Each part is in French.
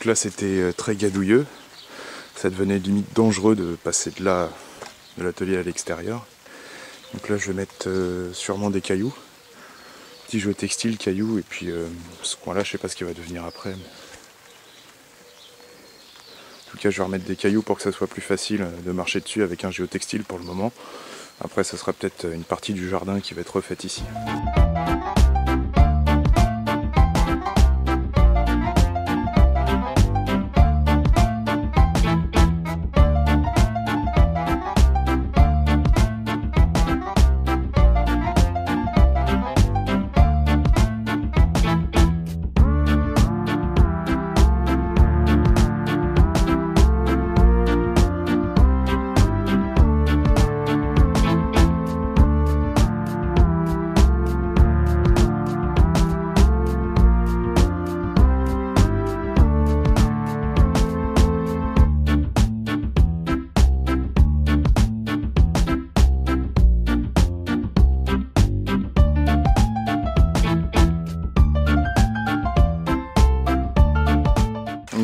là c'était très gadouilleux, ça devenait limite dangereux de passer de là, de l'atelier à l'extérieur. Donc là je vais mettre sûrement des cailloux, petits géotextiles, cailloux, et puis ce coin là je sais pas ce qu'il va devenir après. Mais... En tout cas je vais remettre des cailloux pour que ça soit plus facile de marcher dessus avec un géotextile pour le moment. Après ça sera peut-être une partie du jardin qui va être refaite ici.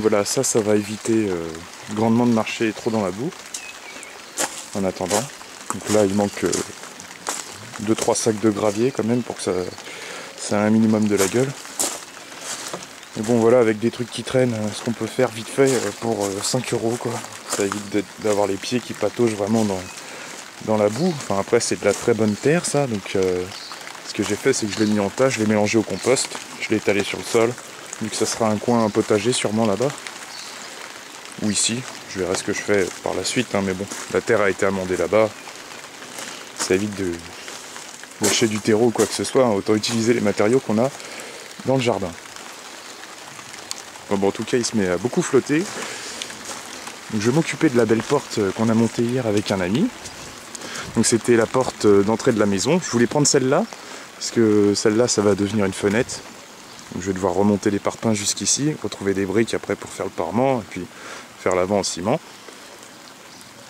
Voilà, ça va éviter grandement de marcher trop dans la boue en attendant. Donc là il manque 2-3 sacs de gravier quand même pour que ça ait un minimum de la gueule. Mais bon voilà, avec des trucs qui traînent, ce qu'on peut faire vite fait pour 5 € quoi. Ça évite d'avoir les pieds qui pataugent vraiment dans la boue. Enfin après c'est de la très bonne terre ça, donc ce que j'ai fait c'est que je l'ai mis en tas, je l'ai mélangé au compost, je l'ai étalé sur le sol. Vu que ça sera un coin potager sûrement là-bas. Ou ici, je verrai ce que je fais par la suite, hein, mais bon, la terre a été amendée là-bas. Ça évite de lâcher du terreau ou quoi que ce soit, hein, autant utiliser les matériaux qu'on a dans le jardin. Bon, en tout cas, il se met à beaucoup flotter. Donc, je vais m'occuper de la belle porte qu'on a montée hier avec un ami. Donc c'était la porte d'entrée de la maison. Je voulais prendre celle-là, parce que celle-là, ça va devenir une fenêtre. Donc je vais devoir remonter les parpaings jusqu'ici, retrouver des briques après pour faire le parement, et puis faire l'avant en ciment.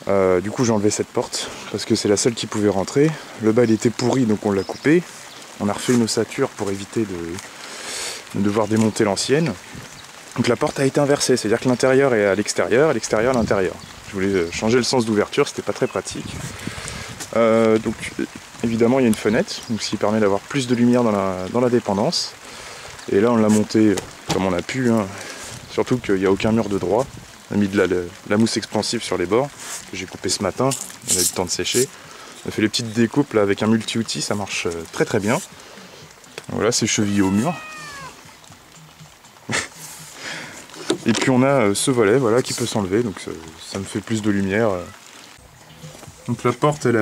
Du coup j'ai enlevé cette porte, parce que c'est la seule qui pouvait rentrer. Le bas il était pourri, donc on l'a coupé. On a refait une ossature pour éviter de devoir démonter l'ancienne. Donc la porte a été inversée, c'est-à-dire que l'intérieur est à l'extérieur, et l'extérieur à l'intérieur. Je voulais changer le sens d'ouverture, c'était pas très pratique. Donc évidemment il y a une fenêtre, donc ce qui permet d'avoir plus de lumière dans la dépendance. Et là on l'a monté comme on a pu, hein. Surtout qu'il n'y a aucun mur de droit. On a mis de la mousse expansive sur les bords, que j'ai coupé ce matin, on a eu le temps de sécher. On a fait les petites découpes là avec un multi-outil, ça marche très très bien. Voilà, c'est chevillé au mur. Et puis on a ce volet voilà, qui peut s'enlever, donc ça me fait plus de lumière. Donc la porte elle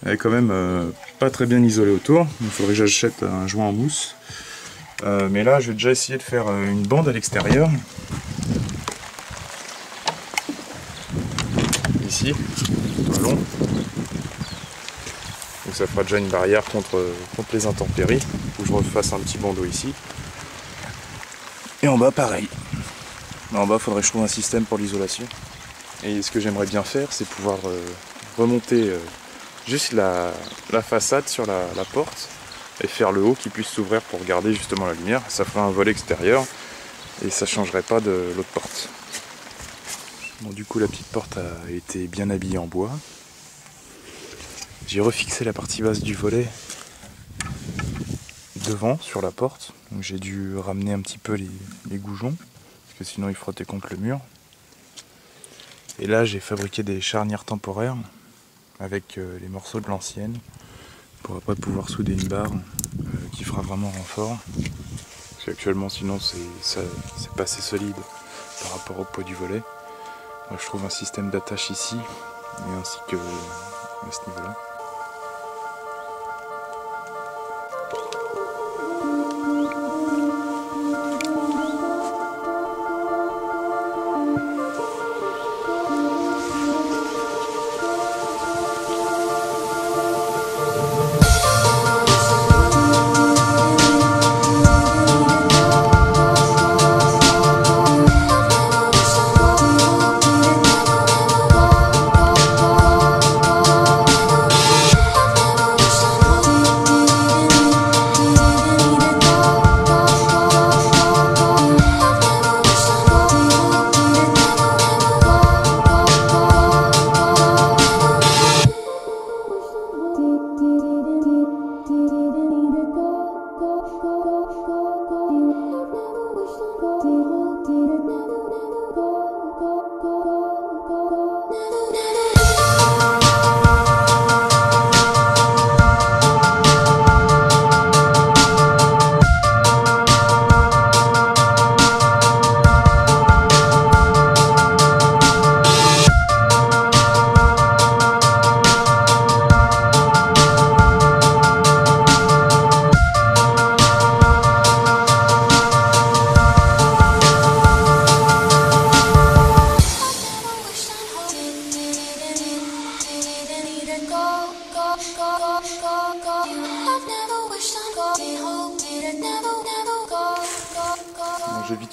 est quand même pas très bien isolée autour, il faudrait que j'achète un joint en mousse. Mais là je vais déjà essayer de faire une bande à l'extérieur. Ici, tout le long. Donc ça fera déjà une barrière contre les intempéries. Faut que je refasse un petit bandeau ici. Et en bas pareil. En bas il faudrait que je trouve un système pour l'isolation. Et ce que j'aimerais bien faire c'est pouvoir remonter juste la façade sur la porte et faire le haut qui puisse s'ouvrir pour garder justement la lumière. Ça ferait un volet extérieur et ça changerait pas de l'autre porte. Bon, du coup la petite porte a été bien habillée en bois. J'ai refixé la partie basse du volet devant sur la porte. Donc j'ai dû ramener un petit peu les goujons parce que sinon ils frottaient contre le mur. Et là j'ai fabriqué des charnières temporaires avec les morceaux de l'ancienne pour après pouvoir souder une barre qui fera vraiment renfort. Parce qu'actuellement sinon c'est pas assez solide par rapport au poids du volet. Là, je trouve un système d'attache ici et ainsi que à ce niveau-là.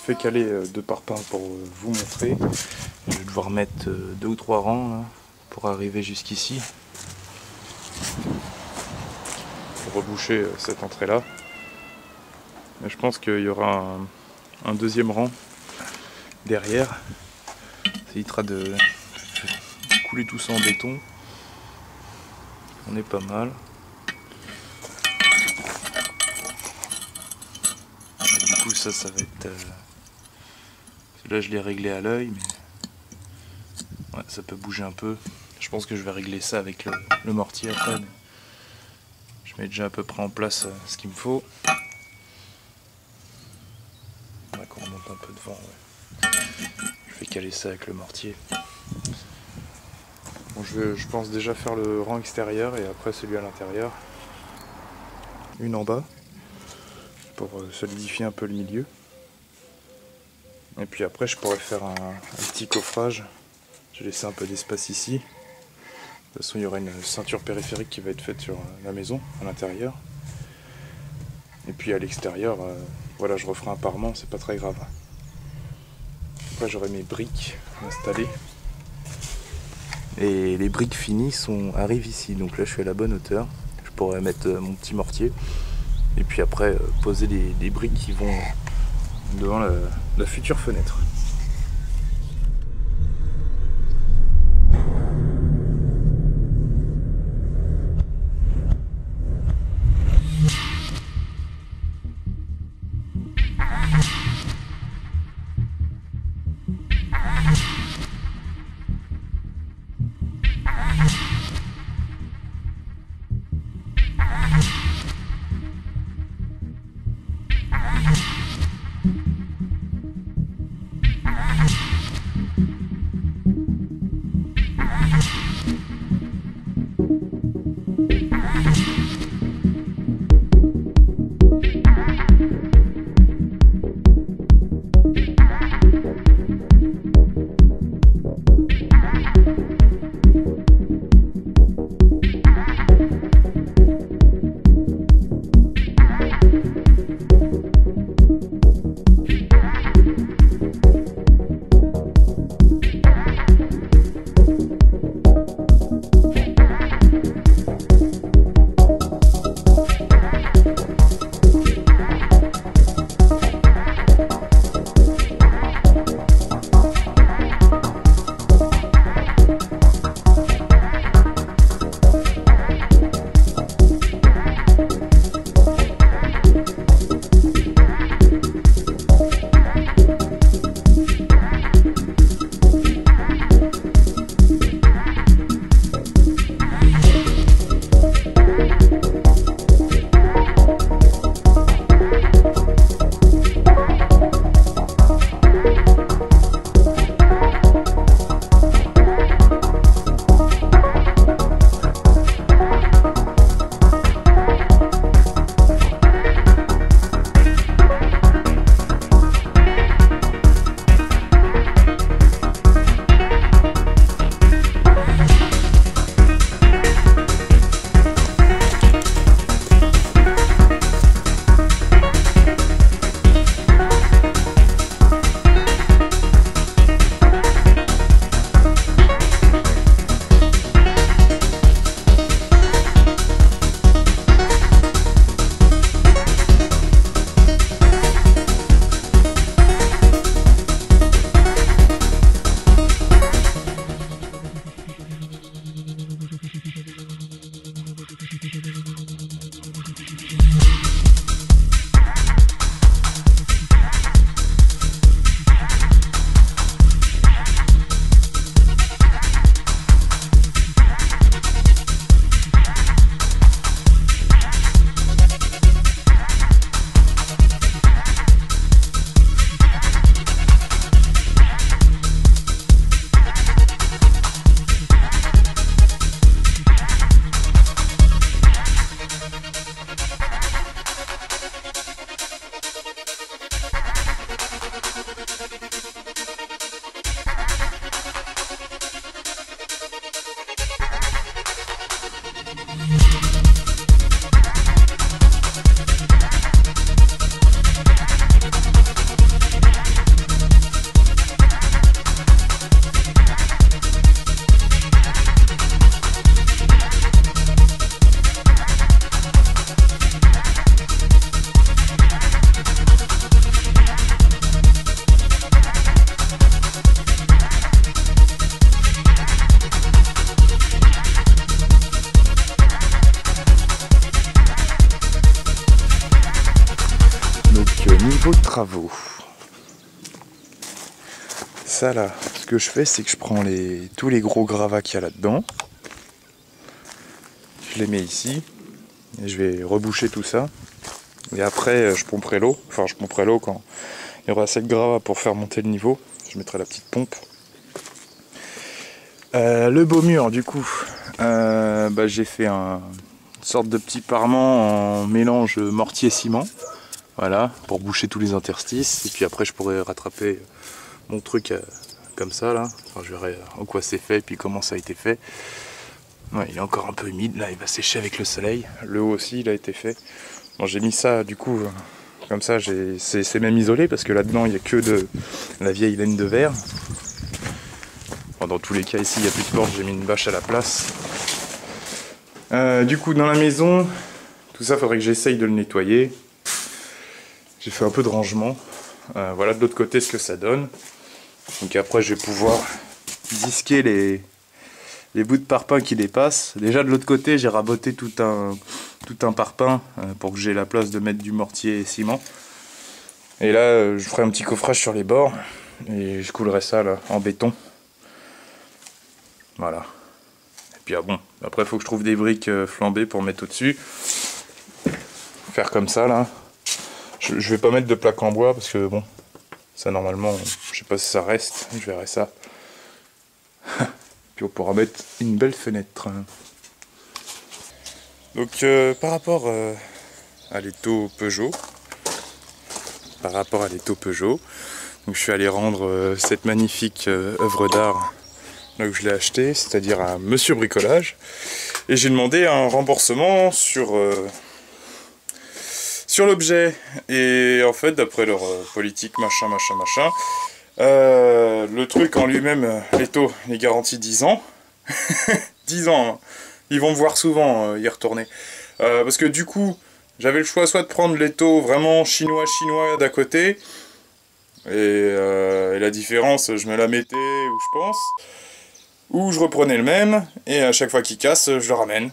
fait caler 2 parpaings pour vous montrer. Je vais devoir mettre 2 ou 3 rangs là, pour arriver jusqu'ici. Pour reboucher cette entrée là. Et je pense qu'il y aura un deuxième rang derrière. Ça évitera de couler tout ça en béton. On est pas mal. Et du coup ça va être... là je l'ai réglé à l'œil, mais ouais, ça peut bouger un peu. Je pense que je vais régler ça avec le mortier après. Mais je mets déjà à peu près en place ce qu'il me faut. On remonte un peu devant. Ouais. Je vais caler ça avec le mortier. Bon, je pense déjà faire le rang extérieur et après celui à l'intérieur. Une en bas pour solidifier un peu le milieu. Et puis après je pourrais faire un petit coffrage. J'ai laissé un peu d'espace ici. De toute façon il y aura une ceinture périphérique qui va être faite sur la maison à l'intérieur. Et puis à l'extérieur, voilà, je referai un parement, c'est pas très grave. Après j'aurai mes briques installées. Et les briques finies arrivent ici, donc là je suis à la bonne hauteur. Je pourrais mettre mon petit mortier. Et puis après poser les briques qui vont devant la future fenêtre. travaux. Ça là, ce que je fais, c'est que je prends tous les gros gravats qu'il y a là-dedans. Je les mets ici. Et je vais reboucher tout ça. Et après, je pomperai l'eau. Enfin, je pomperai l'eau quand il y aura assez de gravats pour faire monter le niveau. Je mettrai la petite pompe. Le beau mur, du coup, j'ai fait une sorte de petit parement en mélange mortier-ciment. Voilà, pour boucher tous les interstices. Et puis après, je pourrais rattraper mon truc comme ça, là. Enfin, je verrai en quoi c'est fait et puis comment ça a été fait. Ouais, il est encore un peu humide, là, il va sécher avec le soleil. Le haut aussi, il a été fait. Bon, j'ai mis ça, du coup, comme ça, c'est même isolé, parce que là-dedans, il n'y a que de la vieille laine de verre. Bon, dans tous les cas, ici, il n'y a plus de porte, j'ai mis une bâche à la place. Du coup, dans la maison, tout ça, il faudrait que j'essaye de le nettoyer. J'ai fait un peu de rangement. Voilà de l'autre côté ce que ça donne. Donc après, je vais pouvoir disquer les bouts de parpaing qui dépassent. Déjà de l'autre côté, j'ai raboté tout un parpaing pour que j'ai la place de mettre du mortier et ciment. Et là, je ferai un petit coffrage sur les bords et je coulerai ça là en béton. Voilà. Et puis bon, après il faut que je trouve des briques flambées pour mettre au-dessus. Faire comme ça là. Je vais pas mettre de plaque en bois parce que bon, ça normalement, je sais pas si ça reste, je verrai ça. Puis on pourra mettre une belle fenêtre. Donc par rapport à l'étau Peugeot, donc je suis allé rendre cette magnifique œuvre d'art là où je l'ai acheté, c'est-à-dire à Monsieur Bricolage, et j'ai demandé un remboursement sur l'objet. Et en fait, d'après leur politique machin, le truc en lui-même, l'étau, est garanti 10 ans. 10 ans, hein. Ils vont me voir souvent y retourner. Parce que du coup, j'avais le choix soit de prendre l'étau vraiment chinois d'à côté, et la différence, je me la mettais où je pense, ou je reprenais le même, et à chaque fois qu'il casse, je le ramène.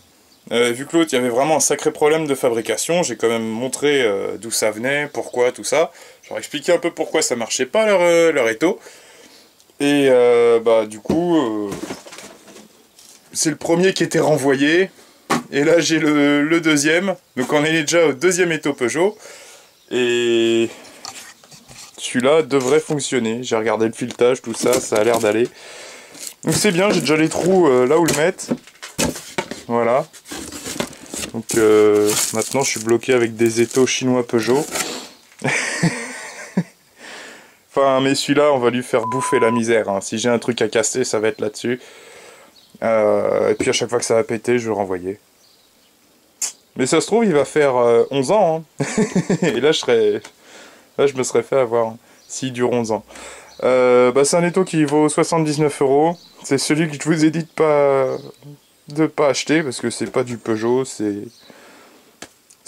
Vu que l'autre, il y avait vraiment un sacré problème de fabrication, j'ai quand même montré d'où ça venait, pourquoi, tout ça. Je leur ai expliqué un peu pourquoi ça marchait pas leur étau. Et du coup, c'est le premier qui était renvoyé. Et là, j'ai le deuxième. Donc on est déjà au deuxième étau Peugeot. Et celui-là devrait fonctionner. J'ai regardé le filetage, tout ça, ça a l'air d'aller. Donc c'est bien, j'ai déjà les trous là où le mettre. Voilà. Donc maintenant je suis bloqué avec des étaux chinois Peugeot. Enfin, mais celui-là, on va lui faire bouffer la misère. Hein. Si j'ai un truc à casser, ça va être là-dessus. Et puis à chaque fois que ça va péter, je vais le renvoyer. Mais ça se trouve, il va faire 11 ans. Hein. Et là, je me serais fait avoir s'il dure 11 ans. C'est un étau qui vaut 79 €. C'est celui que je vous ai dit de pas acheter parce que c'est pas du Peugeot, c'est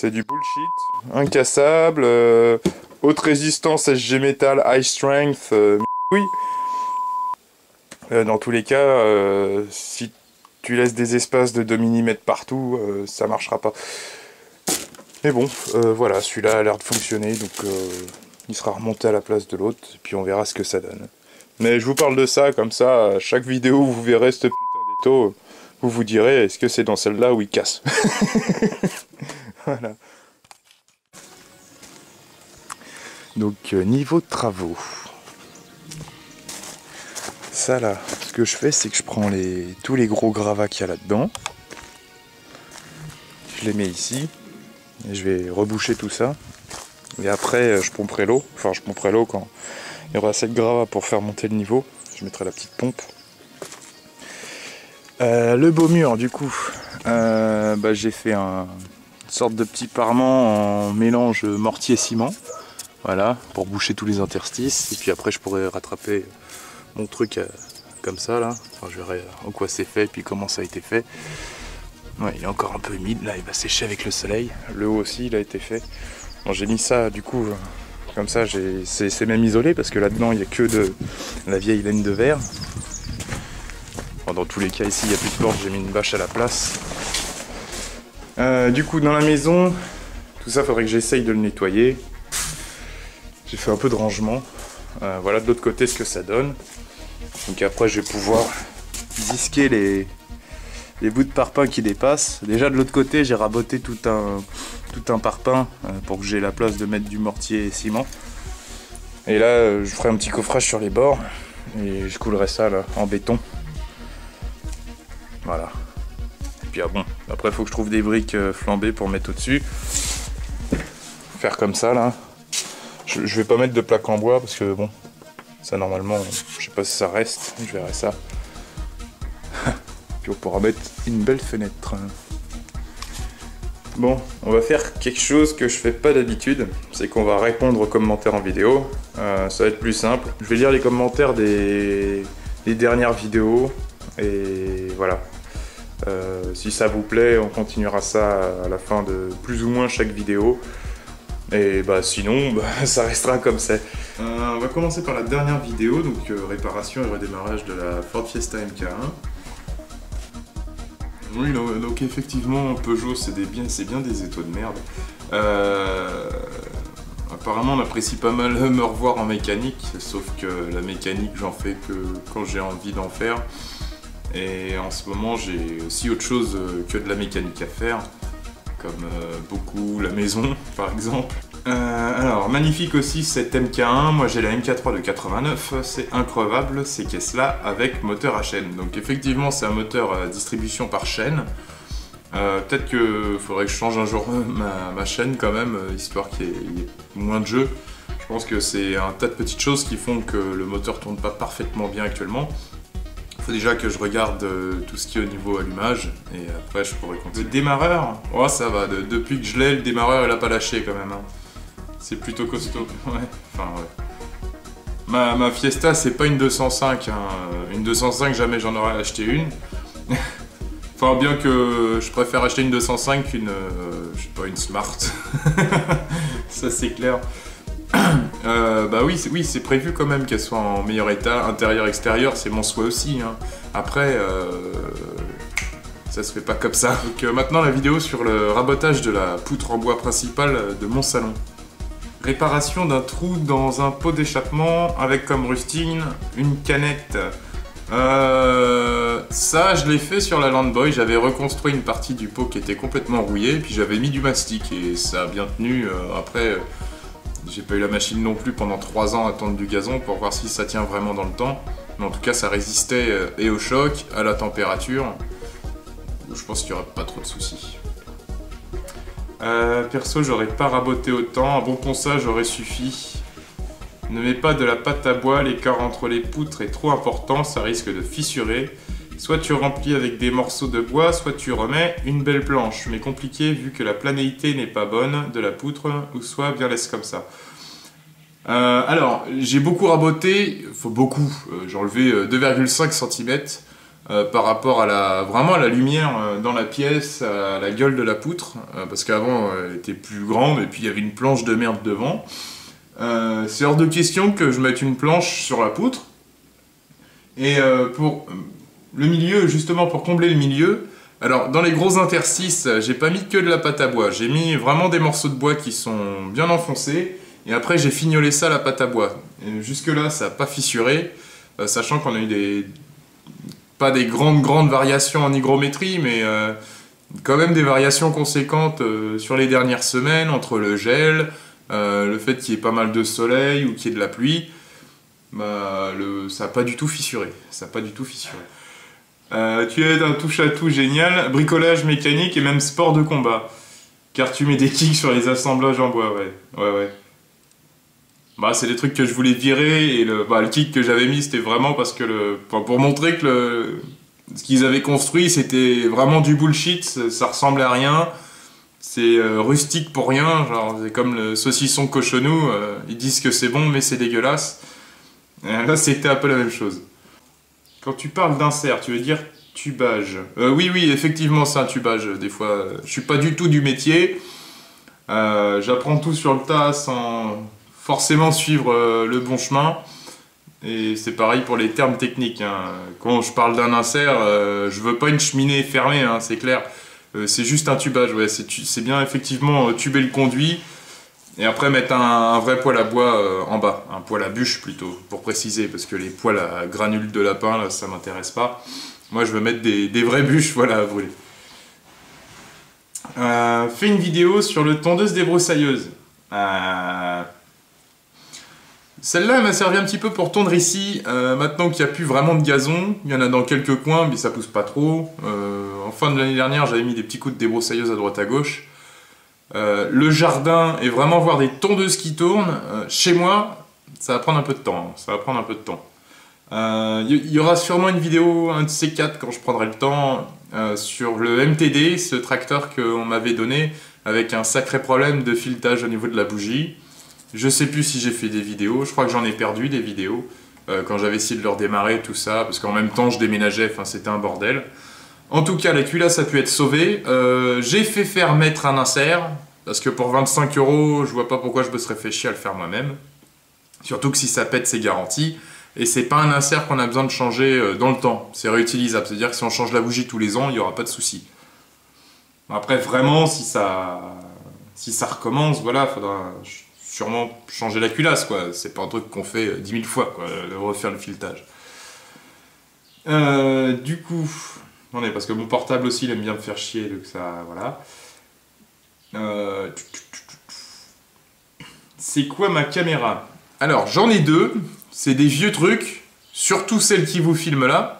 du bullshit. Incassable, haute résistance SG Metal, high strength, oui. Dans tous les cas, si tu laisses des espaces de 2 mm partout, ça marchera pas. Mais bon, voilà, celui-là a l'air de fonctionner, donc il sera remonté à la place de l'autre, et puis on verra ce que ça donne. Mais je vous parle de ça, comme ça, à chaque vidéo où vous verrez ce putain d'étau, vous vous direz, est-ce que c'est dans celle-là où il casse? Voilà. Donc, niveau de travaux. Ça là, ce que je fais, c'est que je prends tous les gros gravats qu'il y a là-dedans. Je les mets ici. Et je vais reboucher tout ça. Et après, je pomperai l'eau. Enfin, je pomperai l'eau quand il y aura assez de gravats pour faire monter le niveau. Je mettrai la petite pompe. Le beau mur, du coup, j'ai fait une sorte de petit parement en mélange mortier-ciment. Voilà, pour boucher tous les interstices. Et puis après, je pourrais rattraper mon truc comme ça, là. Enfin, je verrai en quoi c'est fait et puis comment ça a été fait. Ouais, il est encore un peu humide, là, il va sécher avec le soleil. Le haut aussi, il a été fait. Bon, j'ai mis ça, du coup, comme ça, c'est même isolé, parce que là-dedans, il n'y a que de la vieille laine de verre. Bon, dans tous les cas, ici, il n'y a plus de porte, j'ai mis une bâche à la place. Du coup, dans la maison, tout ça, il faudrait que j'essaye de le nettoyer. J'ai fait un peu de rangement. Voilà de l'autre côté ce que ça donne. Donc après je vais pouvoir disquer les bouts de parpaing qui dépassent. Déjà de l'autre côté j'ai raboté tout un parpaing pour que j'ai la place de mettre du mortier et ciment. Et là je ferai un petit coffrage sur les bords et je coulerai ça là en béton. Voilà. Et puis bon, après il faut que je trouve des briques flambées pour mettre au-dessus. Faire comme ça là. Je vais pas mettre de plaque en bois parce que bon, ça normalement, je sais pas si ça reste, je verrai ça. Puis on pourra mettre une belle fenêtre. Bon, on va faire quelque chose que je fais pas d'habitude, c'est qu'on va répondre aux commentaires en vidéo. Ça va être plus simple. Je vais lire les commentaires des dernières vidéos et voilà. Si ça vous plaît, on continuera ça à la fin de plus ou moins chaque vidéo. Et bah sinon, ça restera comme c'est. On va commencer par la dernière vidéo, donc réparation et redémarrage de la Ford Fiesta MK1. Oui, donc effectivement, Peugeot, c'est bien des étaux de merde. Apparemment, on apprécie pas mal me revoir en mécanique, sauf que la mécanique, j'en fais que quand j'ai envie d'en faire. Et en ce moment, j'ai aussi autre chose que de la mécanique à faire. Comme beaucoup la maison par exemple. Alors magnifique aussi cette MK1, moi j'ai la MK3 de 89, c'est increvable ces caisses-là avec moteur à chaîne. Donc effectivement c'est un moteur à distribution par chaîne. Peut-être que faudrait que je change un jour ma chaîne quand même, histoire qu'il y ait moins de jeux. Je pense que c'est un tas de petites choses qui font que le moteur tourne pas parfaitement bien actuellement. Il faut déjà que je regarde tout ce qui est au niveau allumage et après je pourrais continuer. Le démarreur, oh ça va, depuis que je l'ai, le démarreur il a pas lâché quand même. Hein. C'est plutôt costaud. Ouais. Enfin ouais. Ma Fiesta c'est pas une 205, hein. Une 205 jamais j'en aurais acheté une. Enfin bien que je préfère acheter une 205 qu'une, je sais pas, une Smart. Ça c'est clair. Bah oui, c'est prévu quand même qu'elle soit en meilleur état, intérieur, extérieur, c'est mon souhait aussi. Hein. Après, ça se fait pas comme ça. Donc maintenant la vidéo sur le rabotage de la poutre en bois principale de mon salon. Réparation d'un trou dans un pot d'échappement avec comme rustine une canette. Ça, je l'ai fait sur la Landboy, j'avais reconstruit une partie du pot qui était complètement rouillée, puis j'avais mis du mastic et ça a bien tenu. Après... J'ai pas eu la machine non plus pendant 3 ans à tondre du gazon pour voir si ça tient vraiment dans le temps. Mais en tout cas, ça résistait et au choc, à la température. Je pense qu'il y aura pas trop de soucis. Perso, j'aurais pas raboté autant. Un bon ponçage aurait suffi. Ne mets pas de la pâte à bois, l'écart entre les poutres est trop important, ça risque de fissurer. Soit tu remplis avec des morceaux de bois, soit tu remets une belle planche, mais compliqué vu que la planéité n'est pas bonne de la poutre, ou soit bien laisse comme ça. Alors, j'ai beaucoup raboté, faut beaucoup, j'ai enlevé 2,5 cm par rapport à vraiment à la lumière dans la pièce, à la gueule de la poutre, parce qu'avant elle était plus grande et puis il y avait une planche de merde devant. C'est hors de question que je mette une planche sur la poutre, et pour... Le milieu, justement pour combler le milieu, alors dans les gros interstices, j'ai pas mis que de la pâte à bois, j'ai mis vraiment des morceaux de bois qui sont bien enfoncés, et après j'ai fignolé ça à la pâte à bois. Jusque là ça n'a pas fissuré, sachant qu'on a eu pas des grandes variations en hygrométrie, mais quand même des variations conséquentes sur les dernières semaines, entre le gel, le fait qu'il y ait pas mal de soleil ou qu'il y ait de la pluie, ça n'a pas du tout fissuré, ça n'a pas du tout fissuré. Tu es un touche-à-tout génial, bricolage mécanique et même sport de combat. Car tu mets des kicks sur les assemblages en bois, ouais. Bah, c'est des trucs que je voulais virer et le kick que j'avais mis c'était vraiment parce que pour montrer que ce qu'ils avaient construit c'était vraiment du bullshit, ça ressemblait à rien. C'est rustique pour rien, genre c'est comme le saucisson cochonou, ils disent que c'est bon mais c'est dégueulasse. Là c'était un peu la même chose. Quand tu parles d'insert, tu veux dire tubage. Oui, effectivement, c'est un tubage. Des fois, je suis pas du tout du métier. J'apprends tout sur le tas sans forcément suivre le bon chemin. Et c'est pareil pour les termes techniques. Hein. Quand je parle d'un insert, je veux pas une cheminée fermée, hein, c'est clair. C'est juste un tubage. Ouais, c'est bien effectivement tuber le conduit. Et après mettre un vrai poêle à bois en bas, un poêle à bûche plutôt, pour préciser, parce que les poêles à granules de lapin, là, ça m'intéresse pas. Moi je veux mettre des vraies bûches, voilà, à brûler. Fais une vidéo sur le tondeuse débroussailleuse. Celle-là, elle m'a servi un petit peu pour tondre ici. Maintenant qu'il n'y a plus vraiment de gazon, il y en a dans quelques coins, mais ça pousse pas trop. En fin de l'année dernière, j'avais mis des petits coups de débroussailleuse à droite à gauche. Le jardin et vraiment voir des tondeuses qui tournent, chez moi, ça va prendre un peu de temps. Ça va prendre un peu de temps. Il y aura sûrement une vidéo, un de ces quatre, quand je prendrai le temps, sur le MTD, ce tracteur qu'on m'avait donné, avec un sacré problème de filetage au niveau de la bougie. Je sais plus si j'ai fait des vidéos, je crois que j'en ai perdu des vidéos, quand j'avais essayé de le redémarrer, tout ça, parce qu'en même temps je déménageais, enfin c'était un bordel. En tout cas, la culasse a pu être sauvée. J'ai fait faire mettre un insert, parce que pour 25 €, je vois pas pourquoi je me serais fait chier à le faire moi-même. Surtout que si ça pète, c'est garanti. Et c'est pas un insert qu'on a besoin de changer dans le temps, c'est réutilisable. C'est-à-dire que si on change la bougie tous les ans, il n'y aura pas de souci. Après, vraiment, si ça recommence, voilà, faudra sûrement changer la culasse, quoi. C'est pas un truc qu'on fait 10 000 fois, quoi, de refaire le filetage. Du coup, attendez, parce que mon portable aussi, il aime bien me faire chier, donc ça, voilà. C'est quoi ma caméra? Alors, j'en ai deux, c'est des vieux trucs, surtout celle qui vous filme là.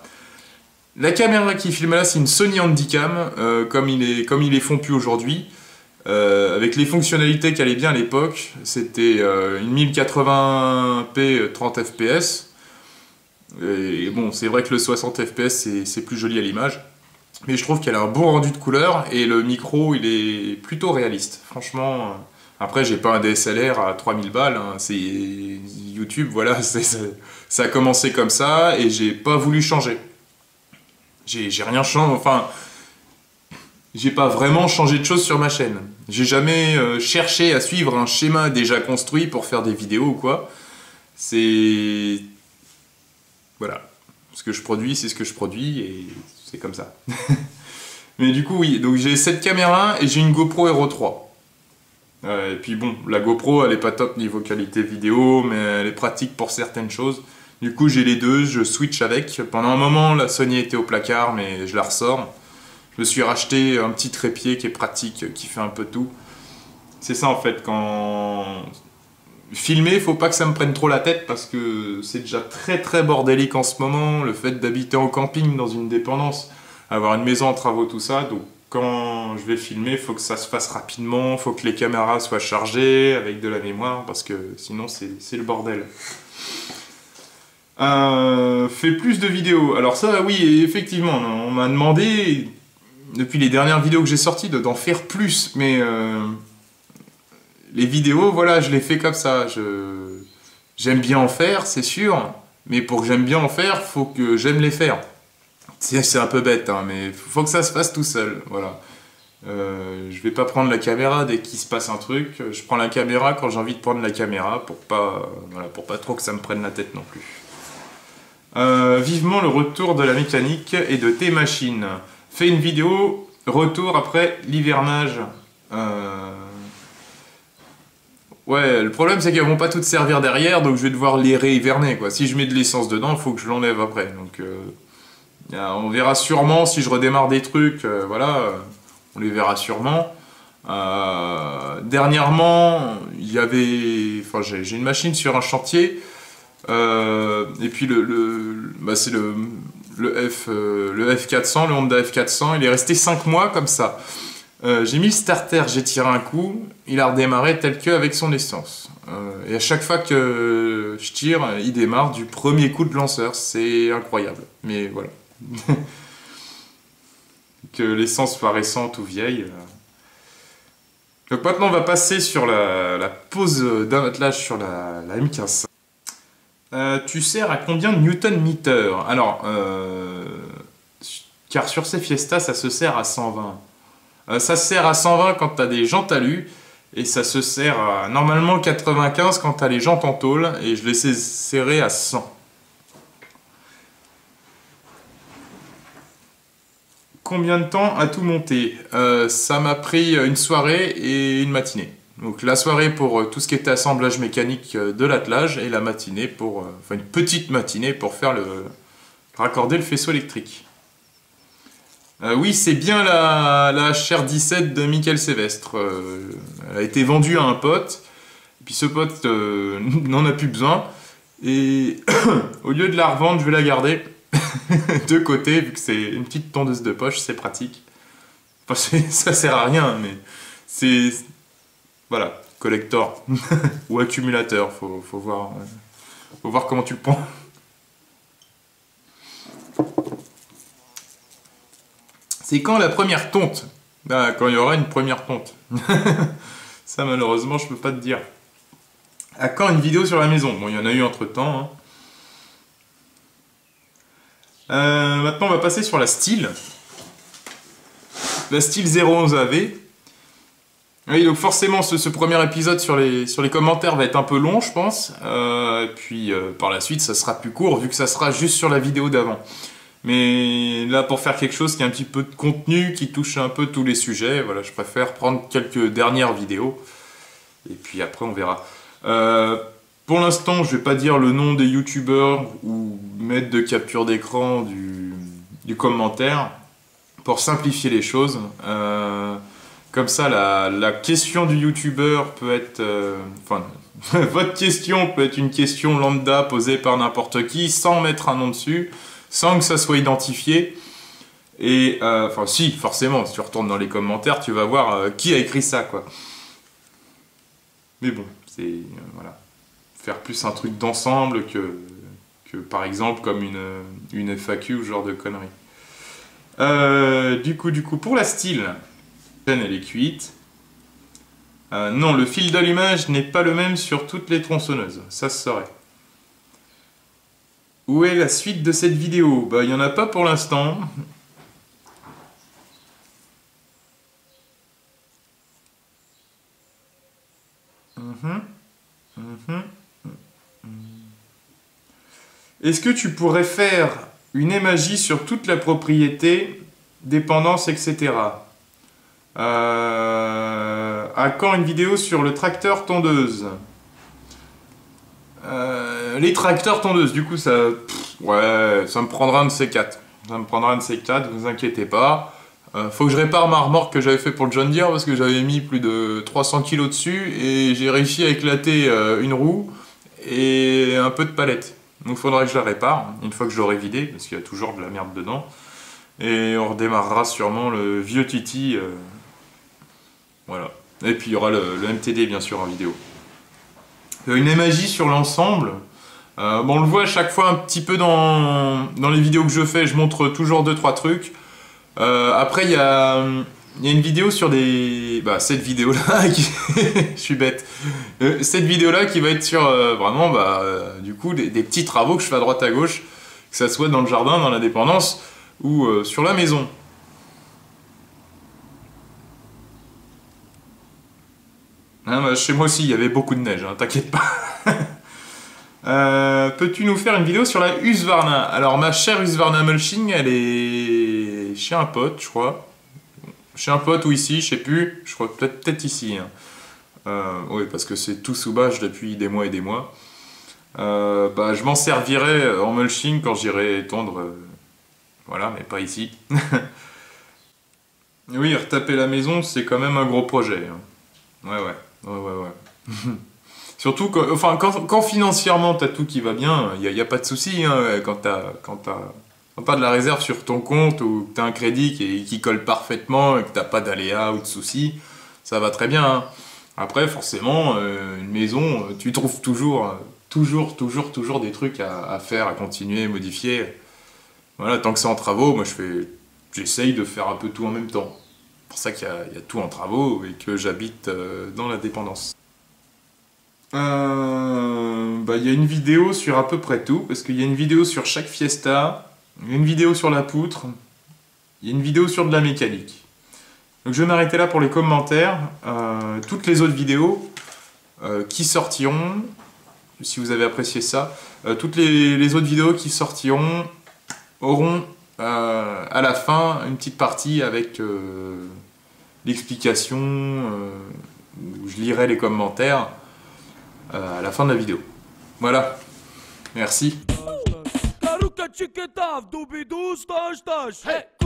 La caméra qui filme là, c'est une Sony Handycam, comme ils les font plus aujourd'hui. Avec les fonctionnalités qu'elle est bien à l'époque, c'était une 1080p 30 fps. Et bon, c'est vrai que le 60 fps c'est plus joli à l'image, mais je trouve qu'elle a un bon rendu de couleur et le micro il est plutôt réaliste. Franchement, après j'ai pas un DSLR à 3000 balles, hein, c'est YouTube, voilà, ça a commencé comme ça et j'ai pas voulu changer. J'ai rien changé, enfin, j'ai pas vraiment changé de choses sur ma chaîne. J'ai jamais cherché à suivre un schéma déjà construit pour faire des vidéos ou quoi. C'est... Voilà. Ce que je produis, c'est ce que je produis et c'est comme ça. Mais du coup, oui. Donc j'ai cette caméra et j'ai une GoPro Hero 3. Et puis bon, la GoPro, elle est pas top niveau qualité vidéo, mais elle est pratique pour certaines choses. Du coup, j'ai les deux, je switch avec. Pendant un moment, la Sony était au placard, mais je la ressors. Je me suis racheté un petit trépied qui est pratique, qui fait un peu tout. C'est ça en fait, quand... Filmer, faut pas que ça me prenne trop la tête parce que c'est déjà très très bordélique en ce moment, le fait d'habiter en camping dans une dépendance, avoir une maison en travaux, tout ça. Donc quand je vais filmer, faut que ça se fasse rapidement, faut que les caméras soient chargées avec de la mémoire parce que sinon c'est le bordel. Fais plus de vidéos. Alors ça, oui, effectivement, on m'a demandé depuis les dernières vidéos que j'ai sorties d'en faire plus, mais les vidéos, voilà, je les fais comme ça. J'aime bien en faire, c'est sûr, mais pour que j'aime bien en faire, faut que j'aime les faire. C'est un peu bête, hein, mais faut que ça se fasse tout seul, voilà. Je vais pas prendre la caméra dès qu'il se passe un truc. Je prends la caméra quand j'ai envie de prendre la caméra pour pas, voilà, pour pas trop que ça me prenne la tête non plus. Vivement le retour de la mécanique et de tes machines. Fais une vidéo retour après l'hivernage. Ouais, le problème c'est qu'elles vont pas toutes servir derrière, donc je vais devoir les réhiverner, quoi. Si je mets de l'essence dedans, il faut que je l'enlève après. Donc on verra sûrement si je redémarre des trucs, voilà, on les verra sûrement. Dernièrement, il y avait, enfin j'ai une machine sur un chantier, et puis c'est le F400, le Honda F400, il est resté 5 mois comme ça. J'ai mis le starter, j'ai tiré un coup, il a redémarré tel que avec son essence. Et à chaque fois que je tire, il démarre du premier coup de lanceur, c'est incroyable. Mais voilà. Que l'essence soit récente ou vieille. Donc maintenant on va passer sur la pose d'un attelage sur la M15. Tu sers à combien de Newton-meter? Alors, car sur ces Fiesta, ça se sert à 120. Ça se sert à 120 quand tu as des jantes alu, et ça se sert à normalement 95 quand tu as les jantes en tôle, et je les sais serrer à 100. Combien de temps à tout monter? Ça m'a pris une soirée et une matinée. Donc la soirée pour tout ce qui était assemblage mécanique de l'attelage et la matinée pour, enfin une petite matinée pour faire raccorder le faisceau électrique. Oui, c'est bien la HR17 de Michael Sévestre. Elle a été vendue à un pote, et puis ce pote n'en a plus besoin. Et au lieu de la revendre, je vais la garder de côté, vu que c'est une petite tondeuse de poche, c'est pratique. Enfin, ça sert à rien, mais c'est... Voilà, collector ou accumulateur, faut voir comment tu le prends. C'est quand la première tonte? Ben, quand il y aura une première tonte. Ça, malheureusement, je peux pas te dire. À quand une vidéo sur la maison? Bon, il y en a eu entre-temps. Maintenant, on va passer sur la Stihl. La Stihl 011 AV. Oui, donc forcément, ce premier épisode sur les commentaires va être un peu long, je pense. Puis, par la suite, ça sera plus court, vu que ça sera juste sur la vidéo d'avant. Mais là, pour faire quelque chose qui a un petit peu de contenu, qui touche un peu tous les sujets, voilà, je préfère prendre quelques dernières vidéos. Et puis après, on verra. Pour l'instant, je vais pas dire le nom des youtubeurs ou mettre de capture d'écran du commentaire pour simplifier les choses. Comme ça, la question du youtubeur peut être... Enfin, votre question peut être une question lambda posée par n'importe qui sans mettre un nom dessus, sans que ça soit identifié. Et, enfin, si, forcément, si tu retournes dans les commentaires, tu vas voir qui a écrit ça, quoi. Mais bon, c'est... voilà. Faire plus un truc d'ensemble que, par exemple, comme une FAQ ou ce genre de conneries. Du coup, pour la Stihl, elle est cuite. Non, le fil d'allumage n'est pas le même sur toutes les tronçonneuses. Ça se saurait. Où est la suite de cette vidéo? Bah, il n'y en a pas pour l'instant. Est-ce que tu pourrais faire une imagie sur toute la propriété, dépendance, etc. À quand une vidéo sur le tracteur tondeuse? Les tracteurs tondeuses, du coup, ça... ouais, ça me prendra un de ces quatre. Ça me prendra un de ces quatre, vous inquiétez pas. Faut que je répare ma remorque que j'avais fait pour le John Deere parce que j'avais mis plus de 300 kg dessus et j'ai réussi à éclater une roue et un peu de palette. Donc il faudra que je la répare une fois que je l'aurai vidé parce qu'il y a toujours de la merde dedans. Et on redémarrera sûrement le vieux Titi. Voilà. Et puis il y aura le MTD bien sûr en vidéo. Une imagie sur l'ensemble. Bon, on le voit à chaque fois un petit peu dans les vidéos que je fais, je montre toujours 2-3 trucs. Après, il y a une vidéo sur des... Bah, cette vidéo-là, je suis bête. Cette vidéo-là qui va être sur vraiment, du coup, des petits travaux que je fais à droite à gauche, que ça soit dans le jardin, dans la dépendance, ou sur la maison. Hein, chez moi aussi, il y avait beaucoup de neige, hein, t'inquiète pas. Peux-tu nous faire une vidéo sur la Husqvarna? Alors ma chère Husqvarna Mulching, elle est chez un pote, je crois. Chez un pote ou ici, je sais plus. Je crois peut-être ici. Hein. Oui, parce que c'est tout sous bâche depuis des mois et des mois. Je m'en servirai en mulching quand j'irai tondre. Voilà, mais pas ici. Oui, retaper la maison, c'est quand même un gros projet. Hein. Ouais. Surtout quand financièrement t'as tout qui va bien, il n'y a pas de souci. Hein, quand t'as de la réserve sur ton compte ou que t'as un crédit qui colle parfaitement et que t'as pas d'aléas ou de soucis, ça va très bien. Hein. Après, forcément, une maison, tu trouves toujours des trucs à faire, à continuer, modifier. Voilà, tant que c'est en travaux, moi j'essaye de faire un peu tout en même temps. C'est pour ça qu'il y a tout en travaux et que j'habite dans la dépendance. Il y a une vidéo sur à peu près tout, parce qu'il y a une vidéo sur chaque Fiesta, il y a une vidéo sur la poutre, il y a une vidéo sur de la mécanique. Donc je vais m'arrêter là pour les commentaires. Toutes les autres vidéos qui sortiront, si vous avez apprécié ça, toutes les autres vidéos qui sortiront auront à la fin une petite partie avec l'explication où je lirai les commentaires à la fin de la vidéo. Voilà, merci. Karuka chiquetaf, doobidoo, stash, stash. Hey.